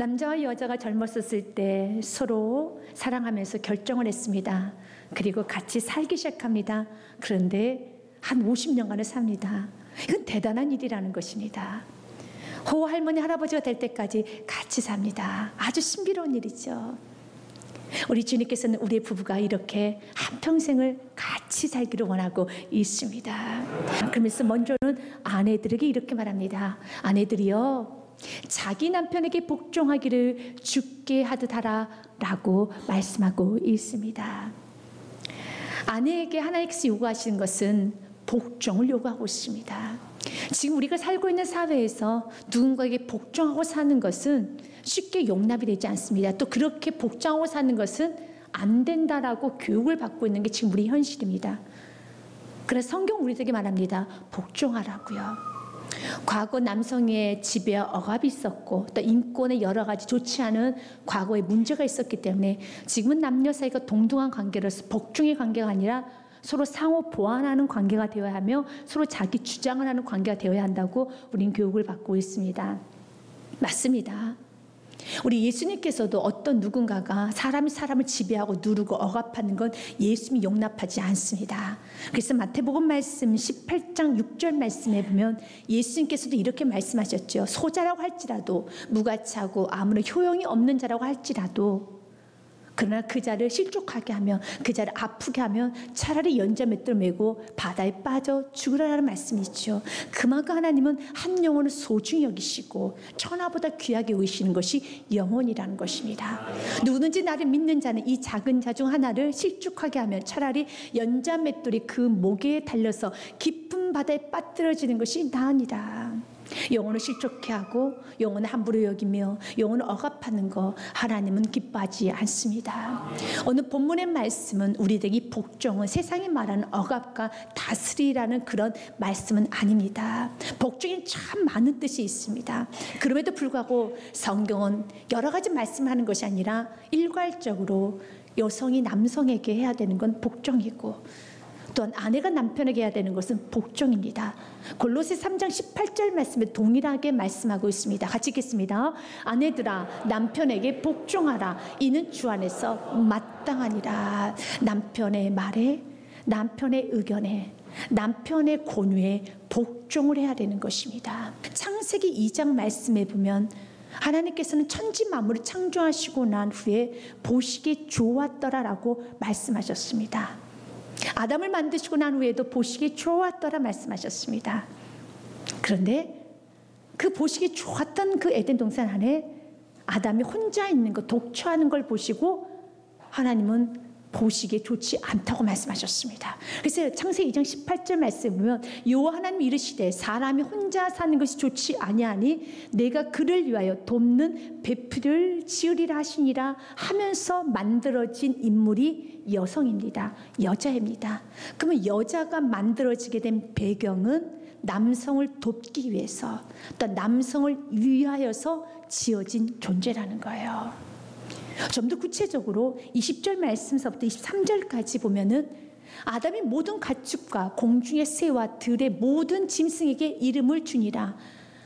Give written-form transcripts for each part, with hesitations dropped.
남자와 여자가 젊었었을 때 서로 사랑하면서 결정을 했습니다. 그리고 같이 살기 시작합니다. 그런데 한 50년간을 삽니다. 이건 대단한 일이라는 것입니다. 할머니 할아버지가 될 때까지 같이 삽니다. 아주 신비로운 일이죠. 우리 주님께서는 우리 부부가 이렇게 한평생을 같이 살기를 원하고 있습니다. 그러면서 먼저는 아내들에게 이렇게 말합니다. 아내들이요, 자기 남편에게 복종하기를 주께 하듯 하라 라고 말씀하고 있습니다. 아내에게 하나님께서 요구하시는 것은 복종을 요구하고 있습니다. 지금 우리가 살고 있는 사회에서 누군가에게 복종하고 사는 것은 쉽게 용납이 되지 않습니다. 또 그렇게 복종하고 사는 것은 안 된다라고 교육을 받고 있는 게 지금 우리 현실입니다. 그래서 성경 우리에게 말합니다. 복종하라고요. 과거 남성의 지배 억압이 있었고 또 인권의 여러 가지 좋지 않은 과거의 문제가 있었기 때문에 지금은 남녀 사이가 동등한 관계로서 복종의 관계가 아니라 서로 상호 보완하는 관계가 되어야 하며 서로 자기 주장을 하는 관계가 되어야 한다고 우리는 교육을 받고 있습니다. 맞습니다. 우리 예수님께서도 어떤 누군가가 사람이 사람을 지배하고 누르고 억압하는 건 예수님이 용납하지 않습니다. 그래서 마태복음 말씀 18장 6절 말씀에 보면 예수님께서도 이렇게 말씀하셨죠. 소자라고 할지라도 무가치하고 아무런 효용이 없는 자라고 할지라도 그러나 그 자를 실족하게 하면 그 자를 아프게 하면 차라리 연자맷돌 메고 바다에 빠져 죽으라는 말씀이죠. 그만큼 하나님은 한 영혼을 소중히 여기시고 천하보다 귀하게 여기시는 것이 영혼이라는 것입니다. 누구든지 나를 믿는 자는 이 작은 자 중 하나를 실족하게 하면 차라리 연자맷돌이 그 목에 달려서 깊은 바다에 빠뜨려지는 것이 나으니라. 영혼을 실족해 하고 영혼을 함부로 여기며 영혼을 억압하는 거 하나님은 기뻐하지 않습니다. 오늘 본문의 말씀은 우리에게 이 복종은 세상이 말하는 억압과 다스리라는 그런 말씀은 아닙니다. 복종에 참 많은 뜻이 있습니다. 그럼에도 불구하고 성경은 여러 가지 말씀하는 것이 아니라 일괄적으로 여성이 남성에게 해야 되는 건 복종이고 또한 아내가 남편에게 해야 되는 것은 복종입니다. 골로새 3장 18절 말씀에 동일하게 말씀하고 있습니다. 같이 읽겠습니다. 아내들아 남편에게 복종하라. 이는 주 안에서 마땅하니라. 남편의 말에, 남편의 의견에, 남편의 권유에 복종을 해야 되는 것입니다. 창세기 2장 말씀에 보면 하나님께서는 천지 만물을 창조하시고 난 후에 보시기에 좋았더라라고 말씀하셨습니다. 아담을 만드시고 난 후에도 보시기에 좋았더라 말씀하셨습니다. 그런데 그 보시기에 좋았던 그 에덴 동산 안에 아담이 혼자 있는 것, 독처하는 걸 보시고 하나님은 보시기에 좋지 않다고 말씀하셨습니다. 그래서 창세기 2장 18절 말씀에 보면 여호와 하나님이 이르시되 사람이 혼자 사는 것이 좋지 아니하니 내가 그를 위하여 돕는 배필을 지으리라 하시니라 하면서 만들어진 인물이 여성입니다. 여자입니다. 그러면 여자가 만들어지게 된 배경은 남성을 돕기 위해서 또 남성을 위하여서 지어진 존재라는 거예요. 좀 더 구체적으로 20절 말씀서부터 23절까지 보면은 아담이 모든 가축과 공중의 새와 들의 모든 짐승에게 이름을 주니라.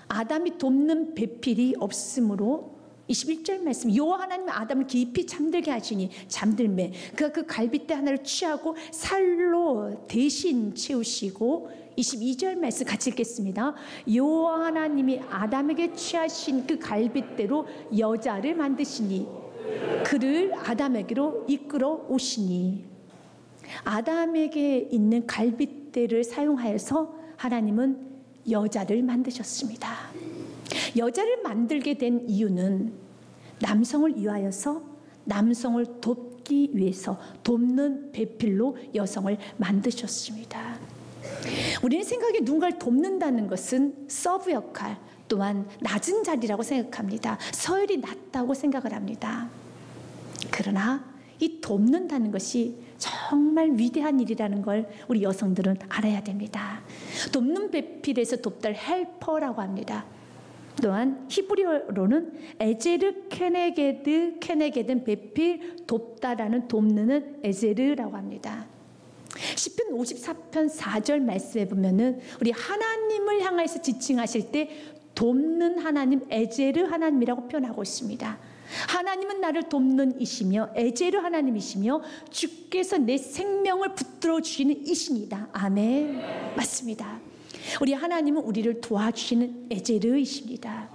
아담이 돕는 배필이 없으므로 21절 말씀 여호와 하나님은 아담을 깊이 잠들게 하시니 잠들매 그가 그 갈빗대 하나를 취하고 살로 대신 채우시고 22절 말씀 같이 읽겠습니다. 여호와 하나님이 아담에게 취하신 그 갈빗대로 여자를 만드시니 그를 아담에게로 이끌어 오시니 아담에게 있는 갈빗대를 사용하여서 하나님은 여자를 만드셨습니다. 여자를 만들게 된 이유는 남성을 위하여서 남성을 돕기 위해서 돕는 배필로 여성을 만드셨습니다. 우리는 생각에 누군가를 돕는다는 것은 서브 역할 또한 낮은 자리라고 생각합니다. 서열이 낮다고 생각을 합니다. 그러나 이 돕는다는 것이 정말 위대한 일이라는 걸 우리 여성들은 알아야 됩니다. 돕는 배필에서 돕다를 헬퍼라고 합니다. 또한 히브리어로는 에제르 케네게든 배필 돕다라는 돕는 에제르라고 합니다. 시편 54편 4절 말씀에 보면은 우리 하나님을 향해서 지칭하실 때 돕는 하나님, 에제르 하나님이라고 표현하고 있습니다. 하나님은 나를 돕는 이시며 에제르 하나님이시며 주께서 내 생명을 붙들어 주시는 이신이다. 아멘. 맞습니다. 우리 하나님은 우리를 도와주시는 에제르이십니다.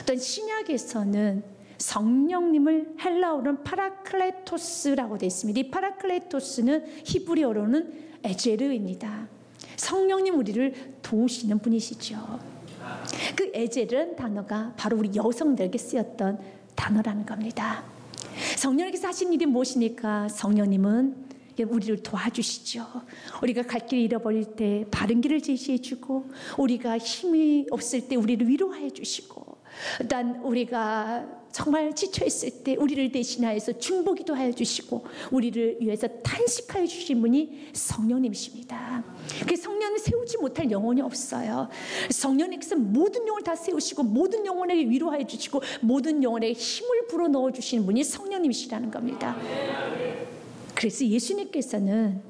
어떤 신약에서는 성령님을 헬라어로는 파라클레토스라고 되어 있습니다. 이 파라클레토스는 히브리어로는 에제르입니다. 성령님 우리를 도우시는 분이시죠. 그 에제르라는 단어가 바로 우리 여성들에게 쓰였던 단어라는 겁니다. 성령님께서 하신 일이 무엇이니까? 성령님은 우리를 도와주시죠. 우리가 갈 길을 잃어버릴 때 바른 길을 제시해 주고, 우리가 힘이 없을 때 우리를 위로해 주시고, 일단 우리가 정말 지쳐있을 때 우리를 대신하여서 중보기도 하여 주시고, 우리를 위해서 탄식하여 주신 분이 성령님이십니다. 그 성령을 세우지 못할 영혼이 없어요. 성령님께서 모든 영혼을 다 세우시고, 모든 영혼에게 위로하여 주시고, 모든 영혼에게 힘을 불어넣어 주시는 분이 성령님이시라는 겁니다. 그래서 예수님께서는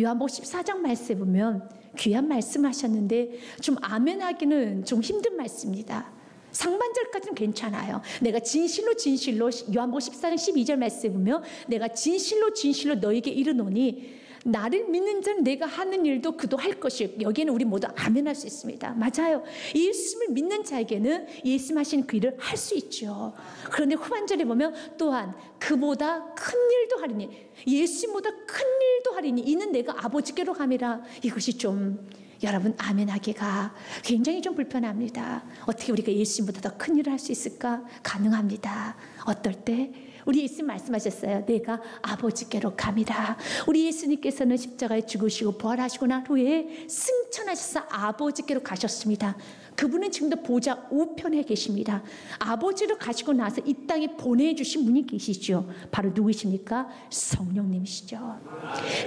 요한복음 14장 말씀에 보면 귀한 말씀하셨는데 좀 아멘하기는 좀 힘든 말씀입니다. 상반절까지는 괜찮아요. 내가 진실로 진실로, 요한복음 14장 12절 말씀에 보면 내가 진실로 진실로 너에게 이르노니 나를 믿는 자는 내가 하는 일도 그도 할 것이요. 여기에는 우리 모두 아멘할 수 있습니다. 맞아요. 예수님을 믿는 자에게는 예수님 하신 그 일을 할 수 있죠. 그런데 후반절에 보면 또한 그보다 큰 일도 하리니, 예수님보다 큰 일도 하리니 이는 내가 아버지께로 가미라. 이것이 좀 여러분 아멘하기가 굉장히 좀 불편합니다. 어떻게 우리가 예수님보다 더 큰 일을 할 수 있을까? 가능합니다. 어떨 때? 우리 예수님 말씀하셨어요. 내가 아버지께로 가미라. 우리 예수님께서는 십자가에 죽으시고 부활하시고 난 후에 승천하셔서 아버지께로 가셨습니다. 그분은 지금도 보좌 우편에 계십니다. 아버지로 가시고 나서 이 땅에 보내주신 분이 계시죠. 바로 누구십니까? 성령님이시죠.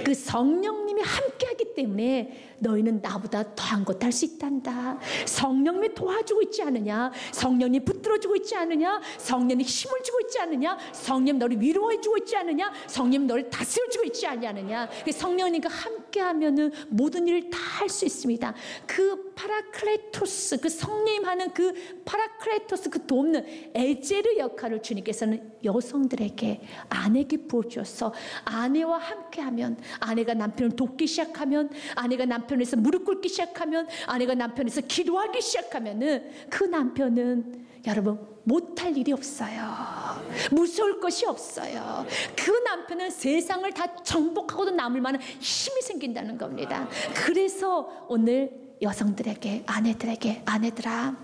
그 성령님이 함께하기 때문에 너희는 나보다 더한 것 할 수 있단다. 성령님이 도와주고 있지 않느냐? 성령님이 붙들어주고 있지 않느냐? 성령님이 힘을 주고 있지 않느냐? 성령 너를 위로해주고 있지 않느냐? 성령 너를 다스려주고 있지 않느냐? 성령님과 함께하면은 모든 일을 다 할 수 있습니다. 그 파라클레토스, 그 성령님 하는 그 파라클레토스, 그 돕는 에제르 역할을 주님께서는 여성들에게, 아내에게 부어주어서 아내와 함께하면, 아내가 남편을 돕기 시작하면, 아내가 남편에서 무릎 꿇기 시작하면, 아내가 남편에서 기도하기 시작하면은 그 남편은 여러분 못할 일이 없어요. 무서울 것이 없어요. 그 남편은 세상을 다 정복하고도 남을 만한 힘이 생긴다는 겁니다. 그래서 오늘 여성들에게, 아내들에게, 아내들아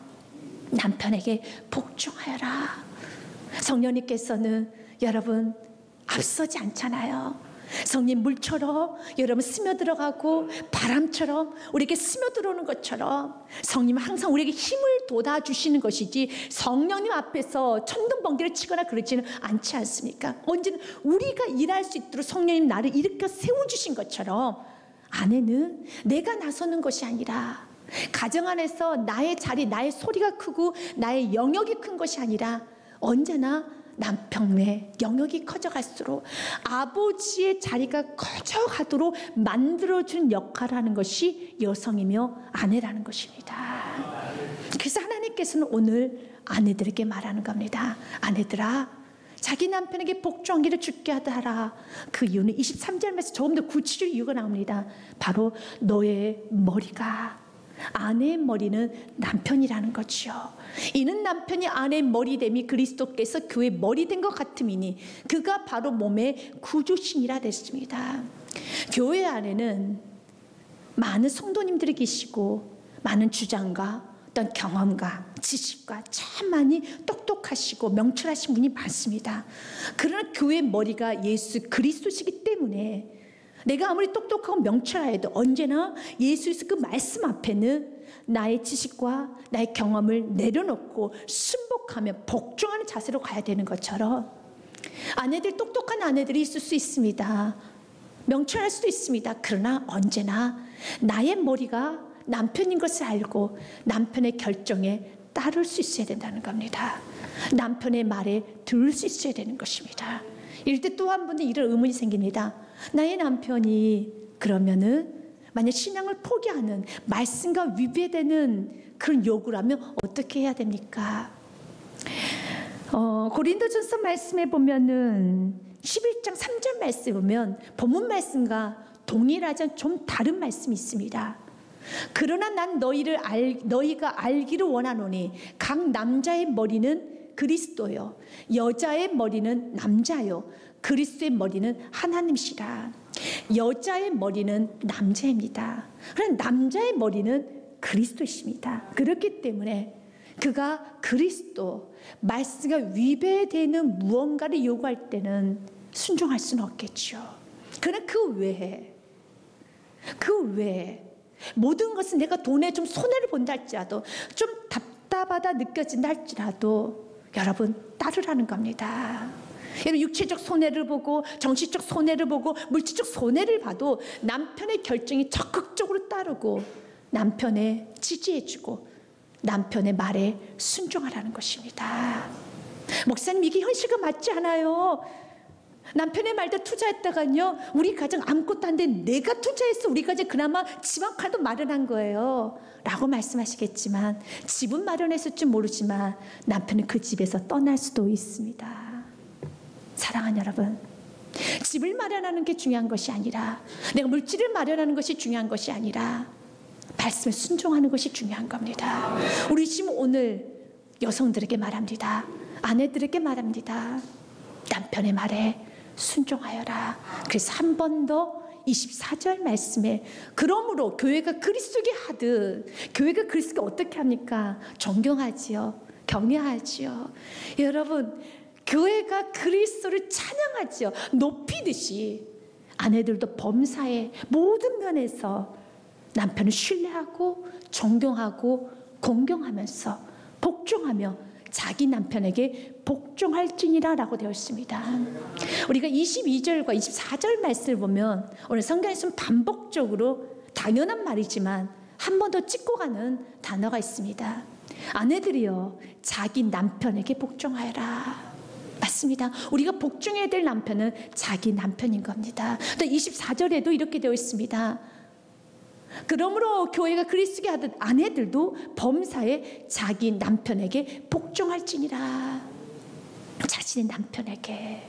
남편에게 복종하여라. 성령님께서는 여러분 앞서지 않잖아요. 성령 물처럼 여러분 스며들어가고 바람처럼 우리에게 스며들어오는 것처럼 성령은 항상 우리에게 힘을 돋아주시는 것이지 성령님 앞에서 천둥번개를 치거나 그러지는 않지 않습니까? 언제나 우리가 일할 수 있도록 성령님 나를 일으켜 세워주신 것처럼 아내는 내가 나서는 것이 아니라, 가정 안에서 나의 자리, 나의 소리가 크고 나의 영역이 큰 것이 아니라 언제나 남편의 영역이 커져갈수록 아버지의 자리가 커져가도록 만들어주는 역할을 하는 것이 여성이며 아내라는 것입니다. 그래서 하나님께서는 오늘 아내들에게 말하는 겁니다. 아내들아, 자기 남편에게 복종하기를 주께 하라. 그 이유는 23절 말씀 조금 더 구체적인 이유가 나옵니다. 바로 너의 머리가, 아내의 머리는 남편이라는 거죠. 이는 남편이 아내의 머리됨이 그리스도께서 그의 머리된 것 같음이니 그가 바로 몸의 구주신이라 됐습니다. 교회 안에는 많은 성도님들이 계시고 많은 주장과 어떤 경험과 지식과 참 많이 똑똑하시고 명철하신 분이 많습니다. 그러나 교회의 머리가 예수 그리스도시기 때문에 내가 아무리 똑똑하고 명철하여도 언제나 예수의 그 말씀 앞에는 나의 지식과 나의 경험을 내려놓고 순복하며 복종하는 자세로 가야 되는 것처럼, 아내들, 똑똑한 아내들이 있을 수 있습니다. 명철할 수도 있습니다. 그러나 언제나 나의 머리가 남편인 것을 알고 남편의 결정에 따를 수 있어야 된다는 겁니다. 남편의 말에 들을 수 있어야 되는 것입니다. 이럴 때 또 한 번은 이런 의문이 생깁니다. 나의 남편이 그러면은 만약 신앙을 포기하는, 말씀과 위배되는 그런 요구라면 어떻게 해야 됩니까? 고린도전서 말씀에 보면은 11장 3절 말씀에 보면 본문 말씀과 동일하지 좀 다른 말씀이 있습니다. 그러나 난 너희가 알기를 원하노니 각 남자의 머리는 그리스도요 여자의 머리는 남자요 그리스도의 머리는 하나님이시라. 여자의 머리는 남자입니다. 그럼 남자의 머리는 그리스도이십니다. 그렇기 때문에 그가 그리스도 말씀과 위배되는 무언가를 요구할 때는 순종할 수는 없겠죠. 그러나 그 외에 모든 것은 내가 돈에 좀 손해를 본다 할지라도 좀 답답하다 느껴진다 할지라도 여러분 따르라는 겁니다. 여러분 육체적 손해를 보고 정신적 손해를 보고 물질적 손해를 봐도 남편의 결정이 적극적으로 따르고 남편의 지지해주고 남편의 말에 순종하라는 것입니다. 목사님 이게 현실과 맞지 않아요. 남편의 말도 투자했다가요 우리 가정 아무것도 안 돼 내가 투자해서 우리 가정 그나마 집 한 칸도 마련한 거예요 라고 말씀하시겠지만 집은 마련했을지 모르지만 남편은 그 집에서 떠날 수도 있습니다. 사랑하는 여러분, 집을 마련하는 게 중요한 것이 아니라 내가 물질을 마련하는 것이 중요한 것이 아니라 말씀에 순종하는 것이 중요한 겁니다. 우리 지금 오늘 여성들에게 말합니다. 아내들에게 말합니다. 남편의 말에 순종하여라. 그래서 한 번 더 24절 말씀에 그러므로 교회가 그리스도께 하듯 교회가 그리스도께 어떻게 합니까? 존경하지요. 경외하지요. 여러분 교회가 그리스도를 찬양하지요. 높이듯이 아내들도 범사의 모든 면에서 남편을 신뢰하고 존경하고 공경하면서 복종하며 자기 남편에게 복종할지니라 라고 되어 있습니다. 우리가 22절과 24절 말씀을 보면 오늘 성경에서는 반복적으로 당연한 말이지만 한 번 더 찍고 가는 단어가 있습니다. 아내들이여 자기 남편에게 복종하여라. 맞습니다. 우리가 복종해야 될 남편은 자기 남편인 겁니다. 또 24절에도 이렇게 되어 있습니다. 그러므로 교회가 그리스도께 하듯 아내들도 범사에 자기 남편에게 복종할지니라. 자신의 남편에게.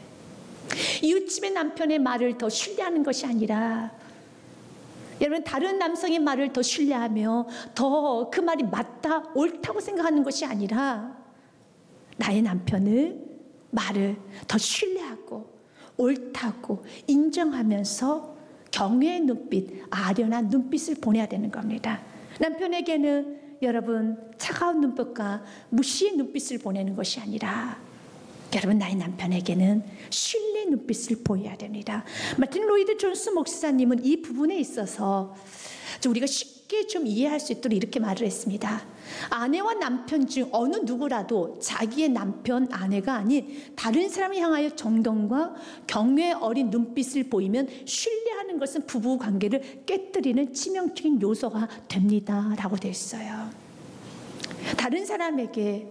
이웃집의 남편의 말을 더 신뢰하는 것이 아니라 여러분 다른 남성의 말을 더 신뢰하며 더 그 말이 맞다 옳다고 생각하는 것이 아니라 나의 남편을 말을 더 신뢰하고 옳다고 인정하면서 경외의 눈빛, 아련한 눈빛을 보내야 되는 겁니다. 남편에게는 여러분 차가운 눈빛과 무시의 눈빛을 보내는 것이 아니라 여러분 나의 남편에게는 신뢰의 눈빛을 보여야 됩니다. 마틴 로이드 존스 목사님은 이 부분에 있어서 우리가 쉽게 좀 이해할 수 있도록 이렇게 말을 했습니다. 아내와 남편 중 어느 누구라도 자기의 남편, 아내가 아닌 다른 사람을 향하여 정동과 경외 어린 눈빛을 보이면 신뢰하는 것은 부부 관계를 깨뜨리는 치명적인 요소가 됩니다 라고 되어 있어요. 다른 사람에게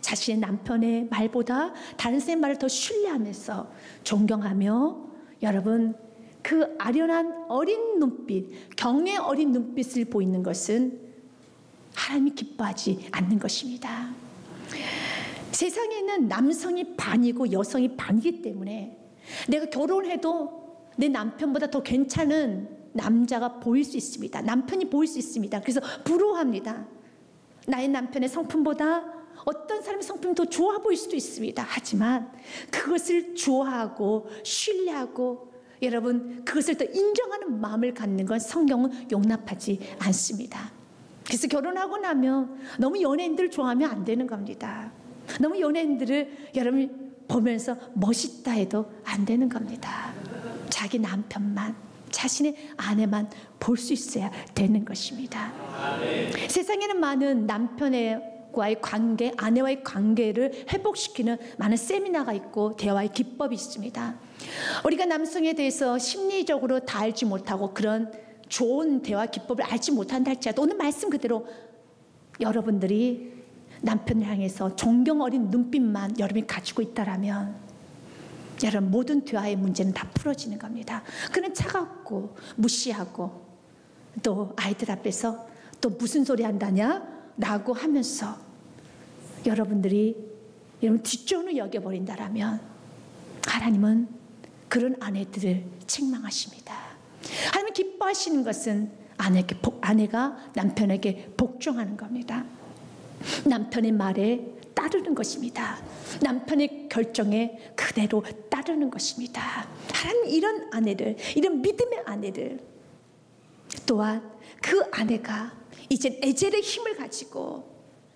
자신의 남편의 말보다 다른 사람의 말을 더 신뢰하면서 존경하며 여러분 그 아련한 어린 눈빛, 경외 어린 눈빛을 보이는 것은 하나님이 기뻐하지 않는 것입니다. 세상에는 남성이 반이고 여성이 반이기 때문에 내가 결혼해도 내 남편보다 더 괜찮은 남자가 보일 수 있습니다. 남편이 보일 수 있습니다. 그래서 부러워합니다. 나의 남편의 성품보다 어떤 사람의 성품이 더 좋아 보일 수도 있습니다. 하지만 그것을 좋아하고 신뢰하고 여러분 그것을 더 인정하는 마음을 갖는 건 성경은 용납하지 않습니다. 그래서 결혼하고 나면 너무 연예인들을 좋아하면 안 되는 겁니다. 너무 연예인들을 여러분 보면서 멋있다 해도 안 되는 겁니다. 자기 남편만 자신의 아내만 볼 수 있어야 되는 것입니다. 세상에는 많은 남편과의 관계, 아내와의 관계를 회복시키는 많은 세미나가 있고 대화의 기법이 있습니다. 우리가 남성에 대해서 심리적으로 다 알지 못하고 그런 좋은 대화 기법을 알지 못한다 할지라도 오늘 말씀 그대로 여러분들이 남편을 향해서 존경 어린 눈빛만 여러분이 가지고 있다라면 여러분 모든 대화의 문제는 다 풀어지는 겁니다. 그는 차갑고 무시하고 또 아이들 앞에서 또 무슨 소리 한다냐? 라고 하면서 여러분들이 뒷전을 여겨버린다라면 하나님은 그런 아내들을 책망하십니다. 하나님은 기뻐하시는 것은 아내가 남편에게 복종하는 겁니다. 남편의 말에 따르는 것입니다. 남편의 결정에 그대로 따르는 것입니다. 하나님 이런 아내를, 이런 믿음의 아내를, 또한 그 아내가 이제 에젤의 힘을 가지고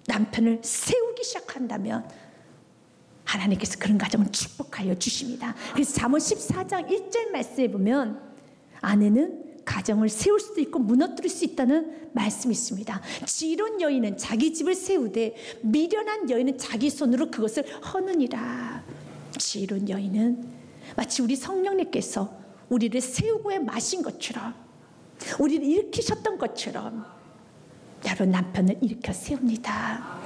남편을 세우기 시작한다면 하나님께서 그런 가정을 축복하여 주십니다. 그래서 잠언 14장 1절 말씀에 보면 아내는 가정을 세울 수도 있고 무너뜨릴 수 있다는 말씀이 있습니다. 지혜로운 여인은 자기 집을 세우되 미련한 여인은 자기 손으로 그것을 허느니라. 지혜로운 여인은 마치 우리 성령님께서 우리를 세우고에 마신 것처럼, 우리를 일으키셨던 것처럼 여러분 남편을 일으켜 세웁니다.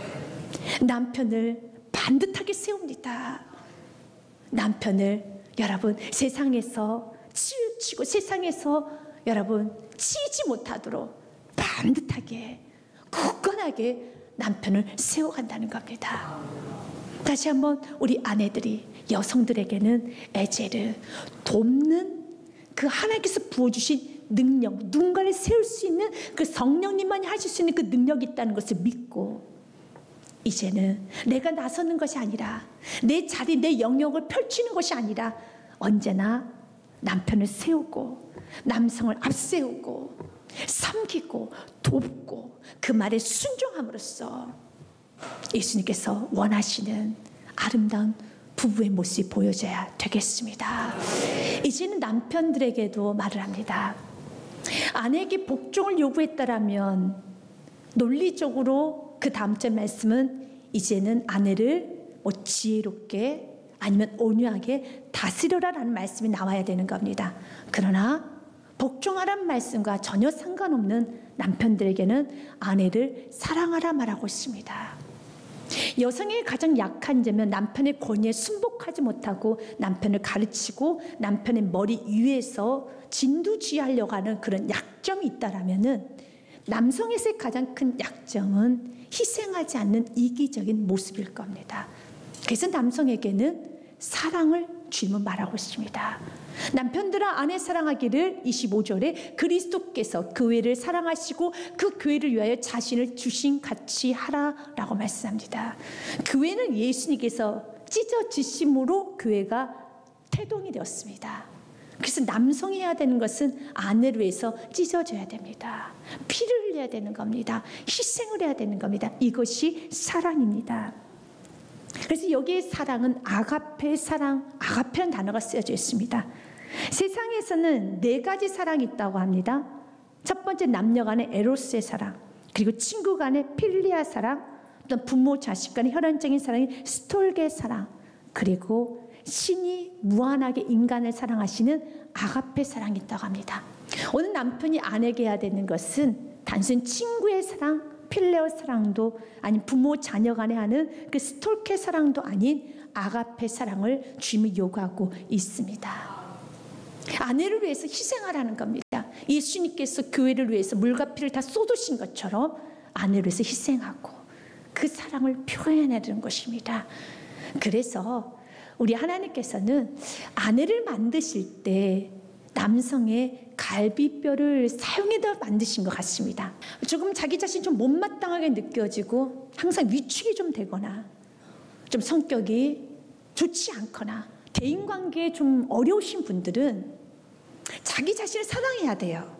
남편을 반듯하게 세웁니다. 남편을 여러분 세상에서 치우치고 세상에서 여러분 치지 못하도록 반듯하게 굳건하게 남편을 세워간다는 겁니다. 다시 한번 우리 아내들이 여성들에게는 에젤을 돕는 그 하나님께서 부어주신 능력, 누군가를 세울 수 있는 그 성령님만이 하실 수 있는 그 능력이 있다는 것을 믿고 이제는 내가 나서는 것이 아니라 내 자리, 내 영역을 펼치는 것이 아니라 언제나 남편을 세우고 남성을 앞세우고 섬기고 돕고 그 말에 순종함으로써 예수님께서 원하시는 아름다운 부부의 모습이 보여져야 되겠습니다. 이제는 남편들에게도 말을 합니다. 아내에게 복종을 요구했다라면 논리적으로 그 다음 절 말씀은 이제는 아내를 지혜롭게 아니면 온유하게 다스려라라는 말씀이 나와야 되는 겁니다. 그러나 복종하라는 말씀과 전혀 상관없는 남편들에게는 아내를 사랑하라 말하고 있습니다. 여성의 가장 약한 점은 남편의 권위에 순복하지 못하고 남편을 가르치고 남편의 머리 위에서 진두지휘하려고 하는 그런 약점이 있다라면은 남성에서의 가장 큰 약점은 희생하지 않는 이기적인 모습일 겁니다. 그래서 남성에게는 사랑을 주님은 말하고 있습니다. 남편들아 아내 사랑하기를 25절에 그리스도께서 교회를 사랑하시고 그 교회를 위하여 자신을 주신 같이 하라라고 말씀합니다. 교회는 예수님께서 찢어지심으로 교회가 태동이 되었습니다. 그래서 남성이 해야 되는 것은 아내를 위해서 찢어져야 됩니다. 피를 흘려야 되는 겁니다. 희생을 해야 되는 겁니다. 이것이 사랑입니다. 그래서 여기에 사랑은 아가페 사랑, 아가페라는 단어가 쓰여져 있습니다. 세상에서는 4가지 사랑이 있다고 합니다. 첫 번째 남녀 간의 에로스의 사랑, 그리고 친구 간의 필리아 사랑, 또 부모 자식 간의 혈연적인 사랑이 스톨게 사랑, 그리고 신이 무한하게 인간을 사랑하시는 아가페 사랑이 있다고 합니다. 오늘 남편이 아내에게 해야 되는 것은 단순 친구의 사랑, 필레오 사랑도 아닌 부모 자녀 간에 하는 그 스톨케 사랑도 아닌 아가페 사랑을 주님이 요구하고 있습니다. 아내를 위해서 희생하라는 겁니다. 예수님께서 교회를 위해서 물과 피를 다 쏟으신 것처럼 아내를 위해서 희생하고 그 사랑을 표현하는 것입니다. 그래서 우리 하나님께서는 아내를 만드실 때 남성의 갈비뼈를 사용해서 만드신 것 같습니다. 조금 자기 자신 좀 못마땅하게 느껴지고 항상 위축이 좀 되거나 좀 성격이 좋지 않거나 대인관계에 좀 어려우신 분들은 자기 자신을 사랑해야 돼요.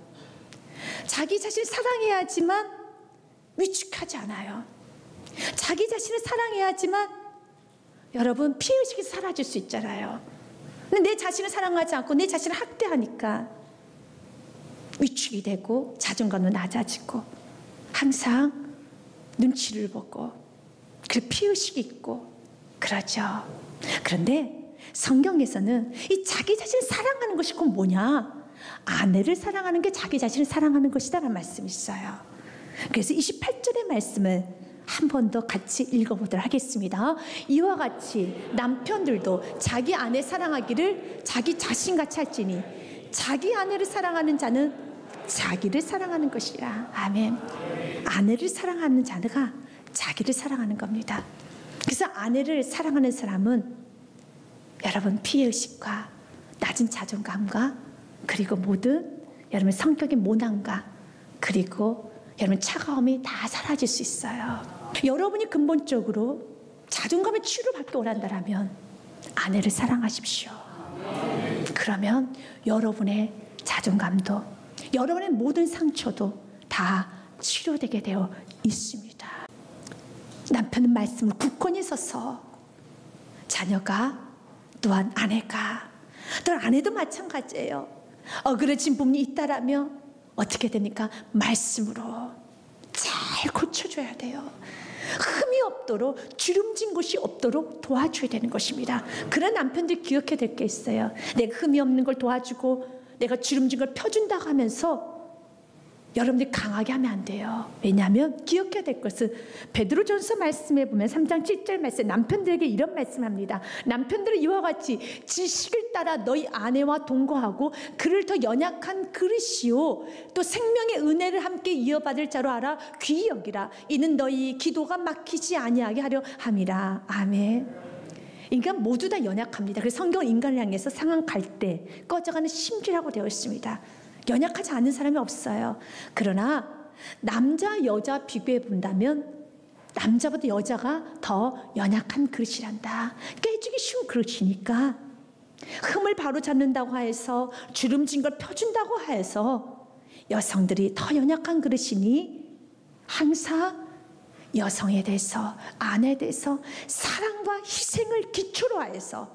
자기 자신을 사랑해야지만 위축하지 않아요. 자기 자신을 사랑해야지만 여러분 피해의식이 사라질 수 있잖아요. 근데 내 자신을 사랑하지 않고 내 자신을 학대하니까 위축이 되고 자존감도 낮아지고 항상 눈치를 보고 그리고 피해의식이 있고 그러죠. 그런데 성경에서는 이 자기 자신을 사랑하는 것이 곧 뭐냐? 아내를 사랑하는 게 자기 자신을 사랑하는 것이다라는 말씀이 있어요. 그래서 28절의 말씀을 한 번 더 같이 읽어보도록 하겠습니다. 이와 같이 남편들도 자기 아내 사랑하기를 자기 자신같이 할지니 자기 아내를 사랑하는 자는 자기를 사랑하는 것이라. 아멘. 아내를 사랑하는 자가 자기를 사랑하는 겁니다. 그래서 아내를 사랑하는 사람은 여러분 피해의식과 낮은 자존감과 그리고 모든 여러분 성격의 모난과 그리고 여러분 차가움이 다 사라질 수 있어요. 여러분이 근본적으로 자존감의 치유를 원한다면 아내를 사랑하십시오. 그러면 여러분의 자존감도 여러분의 모든 상처도 다 치료되게 되어 있습니다. 남편은 말씀을 굳건히 서서 자녀가 또한 아내가 또한 아내도 마찬가지예요. 어그러진 부분이 있다라면 어떻게 됩니까? 말씀으로 잘 고쳐줘야 돼요. 흠이 없도록 주름진 곳이 없도록 도와줘야 되는 것입니다. 그런 남편들이 기억해야 될 게 있어요. 내가 흠이 없는 걸 도와주고 내가 주름진 걸 펴준다고 하면서 여러분들이 강하게 하면 안 돼요. 왜냐하면 기억해야 될 것은 베드로전서 말씀에 보면 3장 7절 말씀 남편들에게 이런 말씀합니다. 남편들은 이와 같이 지식을 따라 너희 아내와 동거하고 그를 더 연약한 그릇이요 또 생명의 은혜를 함께 이어받을 자로 알아 귀히 여기라. 이는 너희 기도가 막히지 아니하게 하려 함이라. 아멘. 인간 모두 다 연약합니다. 그래서 성경은 인간을 향해서 상한 갈대 꺼져가는 심지라고 되어 있습니다. 연약하지 않은 사람이 없어요. 그러나 남자 여자 비교해 본다면 남자보다 여자가 더 연약한 그릇이란다. 깨지기 쉬운 그릇이니까 흠을 바로잡는다고 해서 주름진 걸 펴준다고 해서 여성들이 더 연약한 그릇이니 항상 여성에 대해서 아내에 대해서 사랑과 희생을 기초로 하여서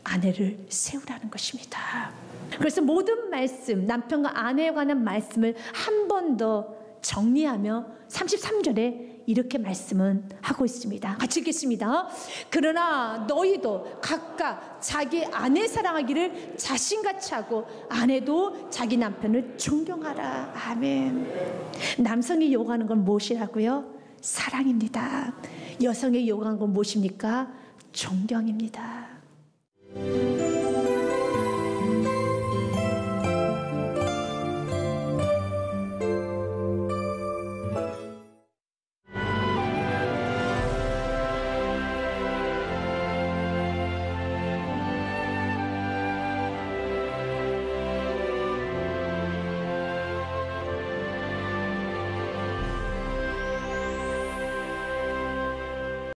아내를 세우라는 것입니다. 그래서 모든 말씀 남편과 아내에 관한 말씀을 한 번 더 정리하며 33절에 이렇게 말씀은 하고 있습니다. 같이 읽겠습니다. 그러나 너희도 각각 자기 아내 사랑하기를 자신같이 하고 아내도 자기 남편을 존경하라. 아멘. 남성이 요구하는 건 무엇이라고요? 사랑입니다. 여성이 요구하는 건 무엇입니까? 존경입니다.